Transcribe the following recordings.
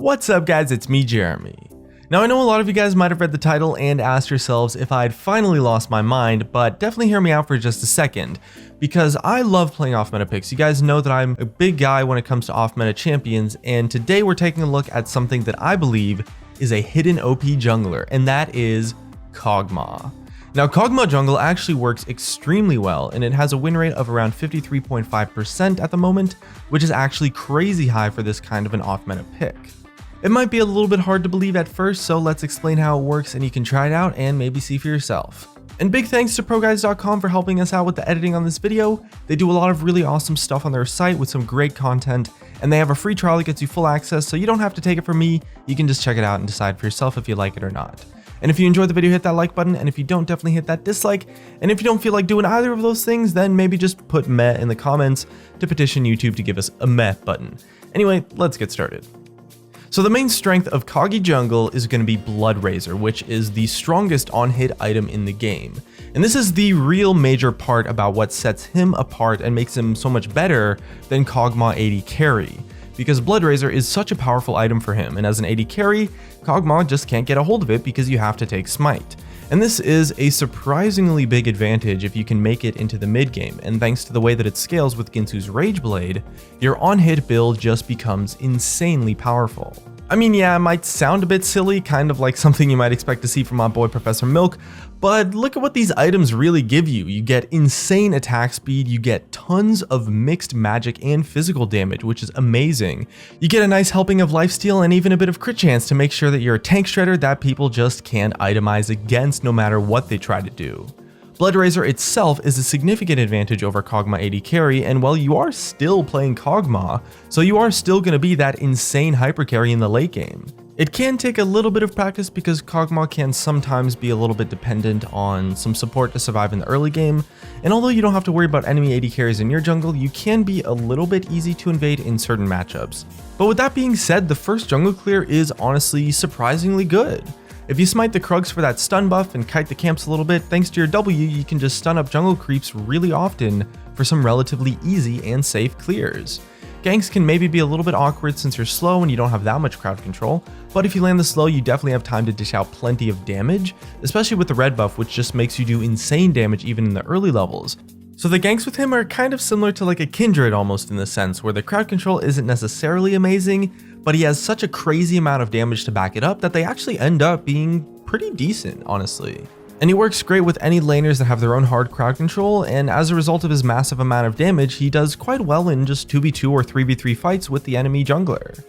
What's up guys, it's me Jeremy. Now I know a lot of you guys might have read the title and asked yourselves if I'd finally lost my mind, but definitely hear me out for just a second, because I love playing off-meta picks. You guys know that I'm a big guy when it comes to off-meta champions, and today we're taking a look at something that I believe is a hidden OP jungler, and that is Kog'Maw. Now Kog'Maw Jungle actually works extremely well, and it has a win rate of around 53.5% at the moment, which is actually crazy high for this kind of an off-meta pick. It might be a little bit hard to believe at first, so let's explain how it works and you can try it out and maybe see for yourself. And big thanks to ProGuides.com for helping us out with the editing on this video. They do a lot of really awesome stuff on their site with some great content, and they have a free trial that gets you full access, so you don't have to take it from me. You can just check it out and decide for yourself if you like it or not. And if you enjoyed the video, hit that like button, and if you don't, definitely hit that dislike. And if you don't feel like doing either of those things, then maybe just put meh in the comments to petition YouTube to give us a meh button. Anyway, let's get started. So the main strength of Kog'Maw Jungle is going to be BLOODRAZOR, which is the strongest on-hit item in the game. And this is the real major part about what sets him apart and makes him so much better than Kog'Maw AD carry. Because BLOODRAZOR is such a powerful item for him, and as an AD carry, Kog'Maw just can't get a hold of it because you have to take Smite. And this is a surprisingly big advantage if you can make it into the mid game, and thanks to the way that it scales with Ginsu's Rage Blade, your on-hit build just becomes insanely powerful. I mean, yeah, it might sound a bit silly, kind of like something you might expect to see from my boy Professor Milk, but look at what these items really give you. You get insane attack speed, you get tons of mixed magic and physical damage, which is amazing. You get a nice helping of lifesteal and even a bit of crit chance to make sure that you're a tank shredder that people just can't itemize against no matter what they try to do. BLOODRAZOR itself is a significant advantage over Kog'Maw AD carry, and while you are still playing Kog'Maw, so you are still going to be that insane hyper carry in the late game. It can take a little bit of practice because Kog'Maw can sometimes be a little bit dependent on some support to survive in the early game, and although you don't have to worry about enemy AD carries in your jungle, you can be a little bit easy to invade in certain matchups. But with that being said, the first jungle clear is honestly surprisingly good. If you smite the Krugs for that stun buff and kite the camps a little bit, thanks to your W, you can just stun up jungle creeps really often for some relatively easy and safe clears. Ganks can maybe be a little bit awkward since you're slow and you don't have that much crowd control, but if you land the slow, you definitely have time to dish out plenty of damage, especially with the red buff, which just makes you do insane damage even in the early levels. So the ganks with him are kind of similar to like a Kindred almost in the sense, where the crowd control isn't necessarily amazing, but he has such a crazy amount of damage to back it up that they actually end up being pretty decent, honestly. And he works great with any laners that have their own hard crowd control, and as a result of his massive amount of damage, he does quite well in just 2v2 or 3v3 fights with the enemy jungler.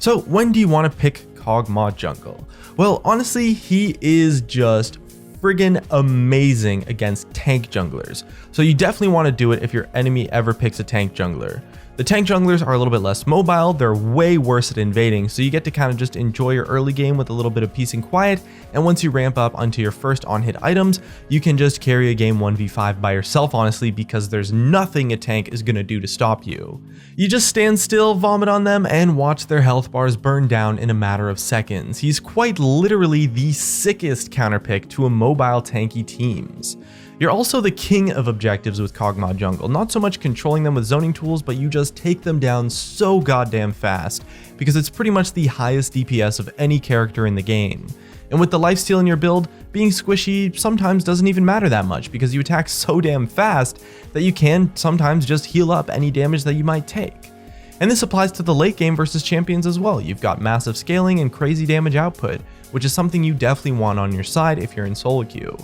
So when do you want to pick Kog'Maw Jungle? Well, honestly, he is just friggin' amazing against tank junglers. So you definitely want to do it if your enemy ever picks a tank jungler. The tank junglers are a little bit less mobile, they're way worse at invading, so you get to kind of just enjoy your early game with a little bit of peace and quiet, and once you ramp up onto your first on-hit items, you can just carry a game 1v5 by yourself, honestly, because there's nothing a tank is gonna do to stop you. You just stand still, vomit on them, and watch their health bars burn down in a matter of seconds. He's quite literally the sickest counterpick to a mobile tanky teams. You're also the king of objectives with Kog'Maw Jungle, not so much controlling them with zoning tools, but you just take them down so goddamn fast, because it's pretty much the highest DPS of any character in the game. And with the lifesteal in your build, being squishy sometimes doesn't even matter that much, because you attack so damn fast that you can sometimes just heal up any damage that you might take. And this applies to the late game versus champions as well. You've got massive scaling and crazy damage output, which is something you definitely want on your side if you're in solo queue.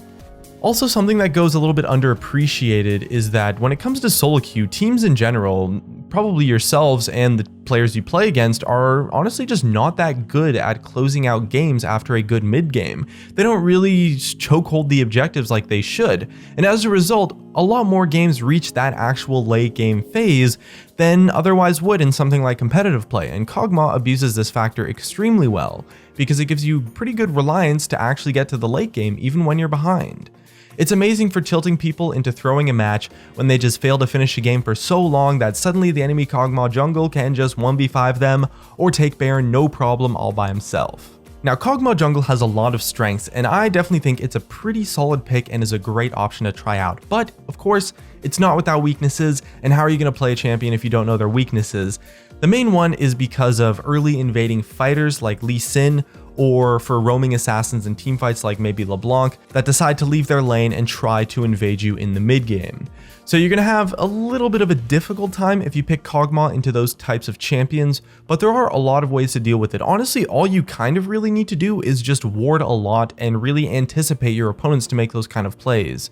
Also, something that goes a little bit underappreciated is that when it comes to solo queue, teams in general, probably yourselves and the players you play against, are honestly just not that good at closing out games after a good mid game. They don't really chokehold the objectives like they should, and as a result, a lot more games reach that actual late game phase than otherwise would in something like competitive play, and Kog'Maw abuses this factor extremely well, because it gives you pretty good reliance to actually get to the late game even when you're behind. It's amazing for tilting people into throwing a match when they just fail to finish a game for so long that suddenly the enemy Kog'Maw Jungle can just 1v5 them or take Baron no problem all by himself. Now, Kog'Maw Jungle has a lot of strengths, and I definitely think it's a pretty solid pick and is a great option to try out. But, of course, it's not without weaknesses, and how are you going to play a champion if you don't know their weaknesses? The main one is because of early invading fighters like Lee Sin, or for roaming assassins in teamfights like maybe LeBlanc that decide to leave their lane and try to invade you in the mid game. So you're going to have a little bit of a difficult time if you pick Kog'Maw into those types of champions, but there are a lot of ways to deal with it. Honestly, all you kind of really need to do is just ward a lot and really anticipate your opponents to make those kind of plays.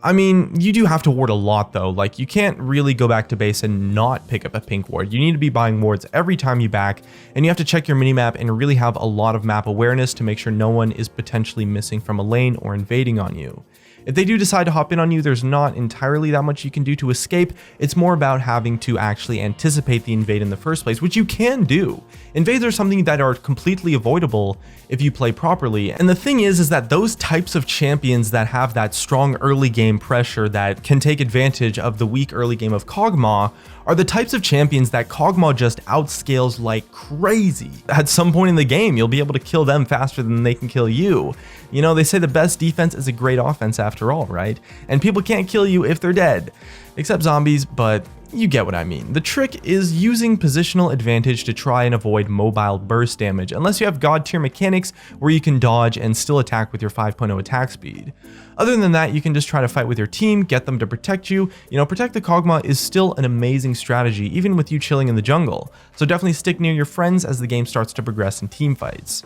I mean, you do have to ward a lot though, like you can't really go back to base and not pick up a pink ward. You need to be buying wards every time you back, and you have to check your minimap and really have a lot of map awareness to make sure no one is potentially missing from a lane or invading on you. If they do decide to hop in on you, there's not entirely that much you can do to escape. It's more about having to actually anticipate the invade in the first place, which you can do. Invades are something that are completely avoidable if you play properly. And the thing is that those types of champions that have that strong early game pressure that can take advantage of the weak early game of Kog'Maw are the types of champions that Kog'Maw just outscales like crazy. At some point in the game, you'll be able to kill them faster than they can kill you. You know, they say the best defense is a great offense after all, right? And people can't kill you if they're dead. Except zombies, but you get what I mean. The trick is using positional advantage to try and avoid mobile burst damage, unless you have god tier mechanics where you can dodge and still attack with your 5.0 attack speed. Other than that, you can just try to fight with your team, get them to protect you. You know, protect the Kog'Maw is still an amazing strategy, even with you chilling in the jungle. So definitely stick near your friends as the game starts to progress in team fights.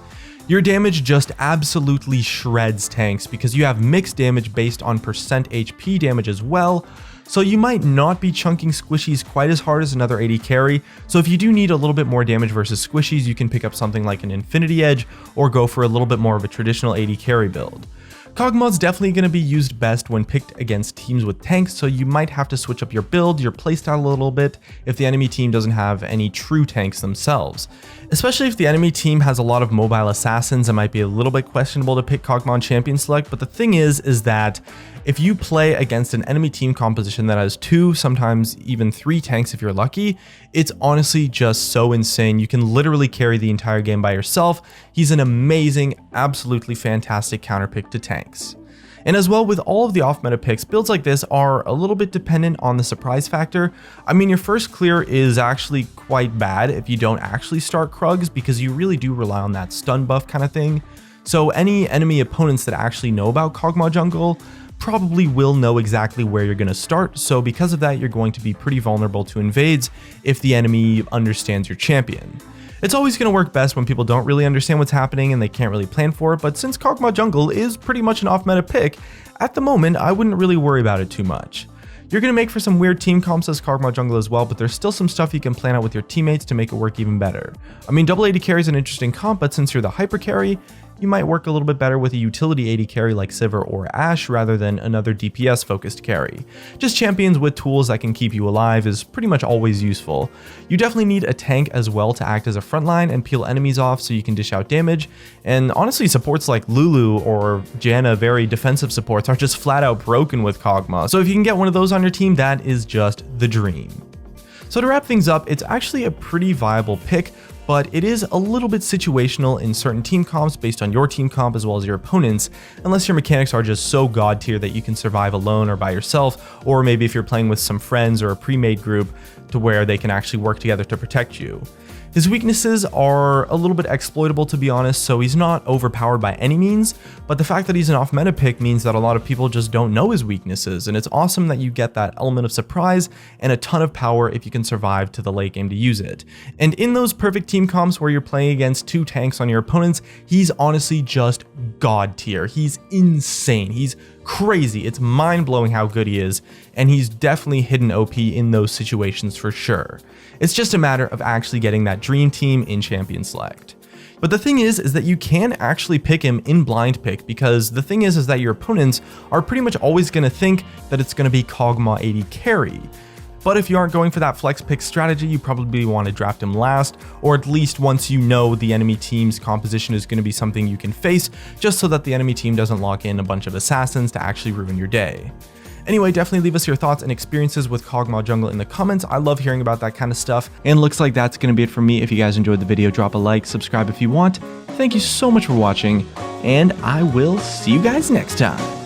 Your damage just absolutely shreds tanks because you have mixed damage based on percent HP damage as well. So you might not be chunking squishies quite as hard as another AD carry, so if you do need a little bit more damage versus squishies, you can pick up something like an Infinity Edge or go for a little bit more of a traditional AD carry build. Kog'Maw's definitely going to be used best when picked against teams with tanks, so you might have to switch up your build, your playstyle a little bit if the enemy team doesn't have any true tanks themselves. Especially if the enemy team has a lot of mobile assassins, it might be a little bit questionable to pick Kog'Maw champion select, but the thing is that if you play against an enemy team composition that has 2, sometimes even 3 tanks if you're lucky, it's honestly just so insane. You can literally carry the entire game by yourself. He's an amazing, absolutely fantastic counter pick to tanks. And as well, with all of the off-meta picks, builds like this are a little bit dependent on the surprise factor. I mean, your first clear is actually quite bad if you don't actually start Krugs, because you really do rely on that stun buff kind of thing. So any enemy opponents that actually know about Kog'Maw Jungle probably will know exactly where you're going to start, so because of that, you're going to be pretty vulnerable to invades if the enemy understands your champion. It's always going to work best when people don't really understand what's happening and they can't really plan for it, but since Kog'Maw Jungle is pretty much an off-meta pick, at the moment, I wouldn't really worry about it too much. You're going to make for some weird team comps as Kog'Maw Jungle as well, but there's still some stuff you can plan out with your teammates to make it work even better. I mean, double AD carry is an interesting comp, but since you're the hyper carry, you might work a little bit better with a utility AD carry like Sivir or Ashe rather than another DPS focused carry. Just champions with tools that can keep you alive is pretty much always useful. You definitely need a tank as well to act as a frontline and peel enemies off so you can dish out damage, and honestly supports like Lulu or Janna, very defensive supports, are just flat out broken with Kog'Maw, so if you can get one of those on your team, that is just the dream. So to wrap things up, it's actually a pretty viable pick, but it is a little bit situational in certain team comps based on your team comp as well as your opponents, unless your mechanics are just so god tier that you can survive alone or by yourself, or maybe if you're playing with some friends or a pre-made group to where they can actually work together to protect you. His weaknesses are a little bit exploitable, to be honest, so he's not overpowered by any means, but the fact that he's an off-meta pick means that a lot of people just don't know his weaknesses, and it's awesome that you get that element of surprise and a ton of power if you can survive to the late game to use it. And in those perfect team comps where you're playing against 2 tanks on your opponents, he's honestly just god tier. He's insane. He's crazy. It's mind-blowing how good he is, and he's definitely hidden OP in those situations for sure. It's just a matter of actually getting that dream team in champion select. But the thing is that you can actually pick him in blind pick, because the thing is that your opponents are pretty much always going to think that it's going to be Kog'Maw AD carry. But if you aren't going for that flex pick strategy, you probably want to draft him last, or at least once you know the enemy team's composition is going to be something you can face, just so that the enemy team doesn't lock in a bunch of assassins to actually ruin your day. Anyway, definitely leave us your thoughts and experiences with Kog'Maw Jungle in the comments. I love hearing about that kind of stuff. And looks like that's going to be it from me. If you guys enjoyed the video, drop a like, subscribe if you want. thank you so much for watching, and I will see you guys next time.